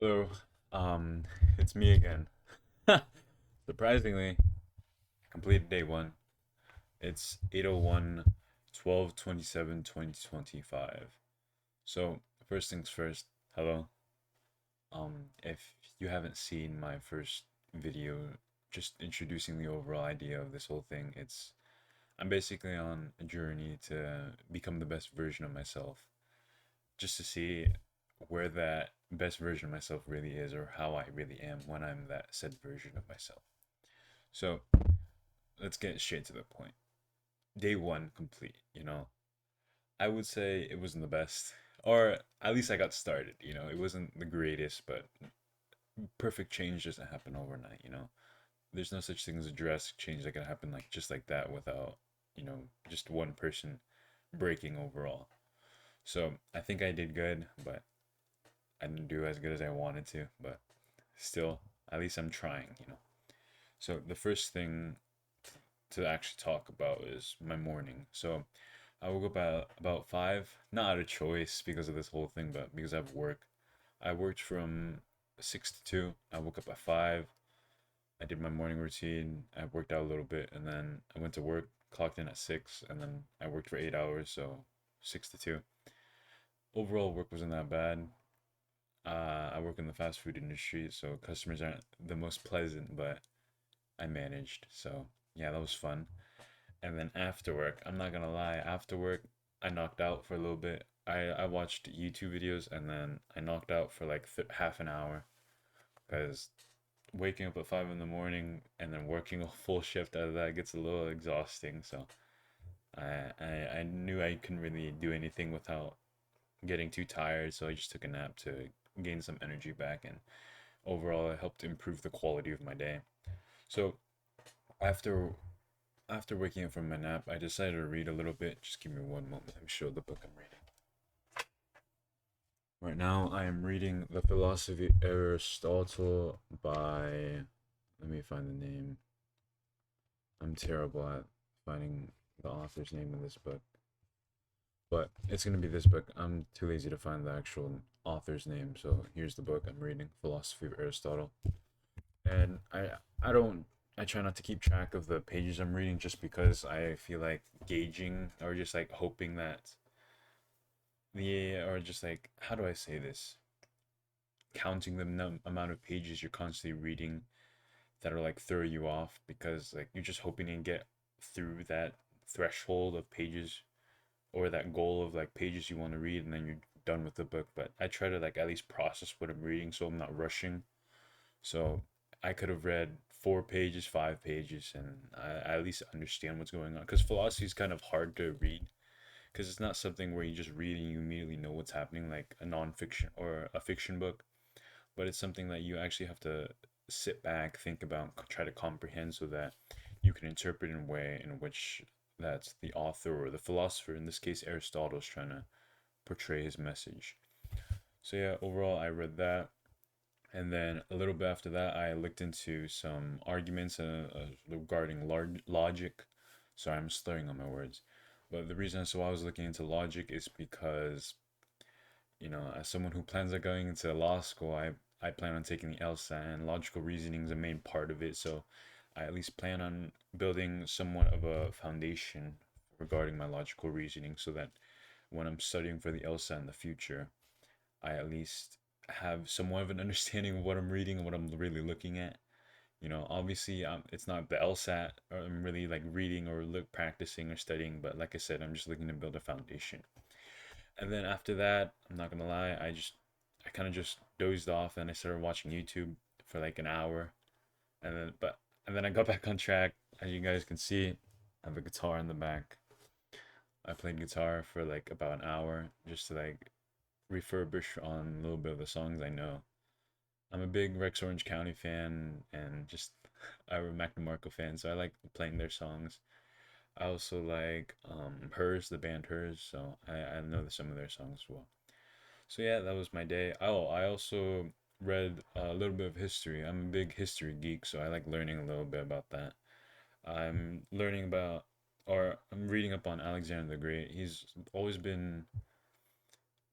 Hello, um, it's me again. Surprisingly, I completed day one. It's 8:01, 12/27, 2025. So, first things first, hello. If you haven't seen my first video, just introducing the overall idea of this whole thing, I'm basically on a journey to become the best version of myself, just to see where that best version of myself really is or how I really am when I'm that said version of myself. So let's get straight to the point. Day one complete, I would say it wasn't the best, or at least I got started, it wasn't the greatest, but perfect change doesn't happen overnight. There's no such thing as a drastic change that can happen like just like that without, just one person breaking overall. So I think I did good, but I didn't do as good as I wanted to, but still, at least I'm trying. So the first thing to actually talk about is my morning. So I woke up at about 5, not out of choice because of this whole thing, but because I have work. I worked from 6 to 2. I woke up at 5. I did my morning routine. I worked out a little bit, and then I went to work, clocked in at 6, and then I worked for 8 hours, so 6 to 2. Overall, work wasn't that bad. I work in the fast food industry, so customers aren't the most pleasant, but I managed. So yeah, that was fun. And then after work, I'm not gonna lie, after work, I knocked out for a little bit. I watched YouTube videos and then I knocked out for like half an hour because waking up at 5 in the morning and then working a full shift out of that gets a little exhausting. So I knew I couldn't really do anything without getting too tired. So I just took a nap to gain some energy back, and overall, it helped improve the quality of my day. So after after waking up from my nap, I decided to read a little bit. Just give me one moment. Let me show the book I'm reading. Right now, I am reading The Philosophy of Aristotle by. Let me find the name. I'm terrible at finding the author's name in this book. But it's going to be this book. I'm too lazy to find the actual author's name. So here's the book I'm reading Philosophy of Aristotle. And I try not to keep track of the pages I'm reading just because I feel like gauging or just like hoping that or just like how do I say this, counting the amount of pages you're constantly reading that are like throw you off because like you're just hoping to get through that threshold of pages or that goal of like pages you want to read and then you're done with the book. But I try to like at least process what I'm reading so I'm not rushing. So I could have read 4 pages, 5 pages, and I at least understand what's going on. Because philosophy is kind of hard to read because it's not something where you just read and you immediately know what's happening like a nonfiction or a fiction book, but it's something that you actually have to sit back, think about, try to comprehend so that you can interpret in a way in which that's the author or the philosopher, in this case Aristotle, is trying to portray his message. So yeah, overall I read that. And then a little bit after that, I looked into some arguments regarding logic. Sorry, I'm slurring on my words. But the reason as to why I was looking into logic is because, as someone who plans on going into law school, I plan on taking the LSAT, and logical reasoning is a main part of it. So I at least plan on building somewhat of a foundation regarding my logical reasoning so that when I'm studying for the LSAT in the future, I at least have somewhat of an understanding of what I'm reading and what I'm really looking at. Obviously, it's not the LSAT or I'm really like reading or look practicing or studying, but like I said, I'm just looking to build a foundation. And then after that, I'm not gonna lie, I kind of just dozed off and I started watching YouTube for like an hour, and then I got back on track. As you guys can see, I have a guitar in the back. I played guitar for like about an hour just to like refurbish on a little bit of the songs I know. I'm a big Rex Orange County fan and just Ira McNamarco fan, so I like playing their songs. I also like Hers, the band Hers, so I know some of their songs as well. So yeah, that was my day. Oh, I also read a little bit of history. I'm a big history geek, so I like learning a little bit about that. I'm learning about, or I'm reading up on Alexander the Great. He's always been,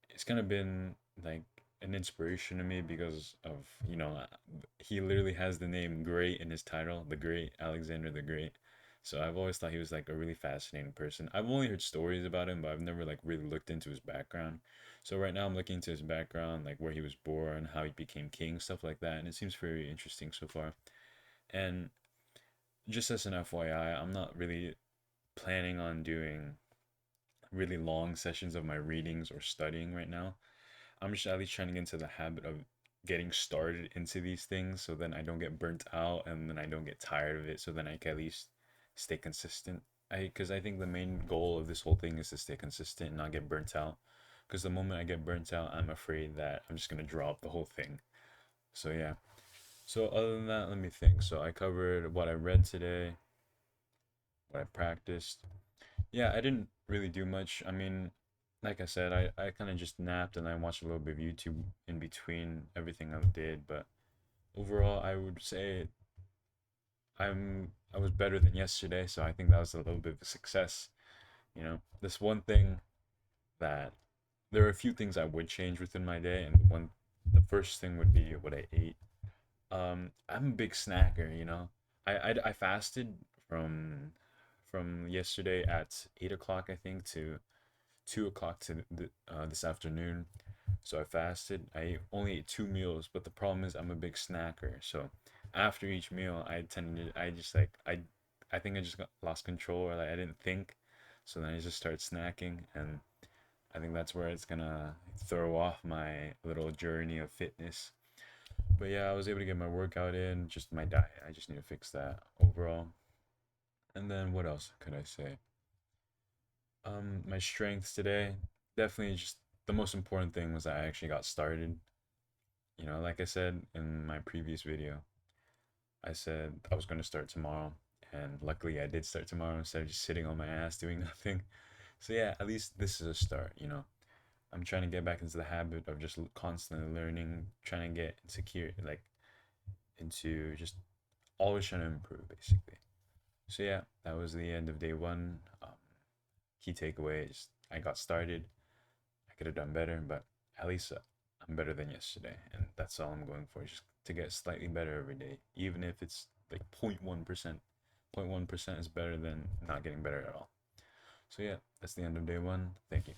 it's kind of been like an inspiration to me because of, he literally has the name Great in his title, the Great, Alexander the Great. So I've always thought he was like a really fascinating person. I've only heard stories about him, but I've never like really looked into his background. So right now I'm looking into his background, like where he was born, how he became king, stuff like that, and it seems very interesting so far. And just as an FYI, I'm not really planning on doing really long sessions of my readings or studying right now. I'm just at least trying to get into the habit of getting started into these things so then I don't get burnt out and then I don't get tired of it so then I can at least stay consistent. Because I think the main goal of this whole thing is to stay consistent and not get burnt out. Because the moment I get burnt out, I'm afraid that I'm just gonna drop the whole thing. So yeah. So other than that, let me think. So I covered what I read today, what I practiced. Yeah, I didn't really do much. I mean, like I said, I kind of just napped and I watched a little bit of YouTube in between everything I did. But overall, I would say I was better than yesterday, so I think that was a little bit of a success. This one thing that there are a few things I would change within my day, and the first thing would be what I ate. I'm a big snacker. I fasted from from yesterday at 8 o'clock, I think, to 2 o'clock this afternoon. So I fasted. only ate 2 meals, but the problem is I'm a big snacker. So after each meal, I just like I think I just lost control, or like I didn't think. So then I just started snacking, and I think that's where it's gonna throw off my little journey of fitness. But yeah, I was able to get my workout in, just my diet. I just need to fix that overall. And then what else could I say? My strengths today, definitely just the most important thing was I actually got started. Like I said in my previous video, I said I was going to start tomorrow, and luckily I did start tomorrow instead of just sitting on my ass doing nothing. So yeah, at least this is a start. I'm trying to get back into the habit of just constantly learning, trying to get insecure, like into just always trying to improve, basically. So yeah, that was the end of day one. Key takeaways: I got started. I could have done better, but at least I'm better than yesterday, and that's all I'm going for. Just to get slightly better every day, even if it's like 0.1%. 0.1% is better than not getting better at all. So yeah, that's the end of day one. Thank you.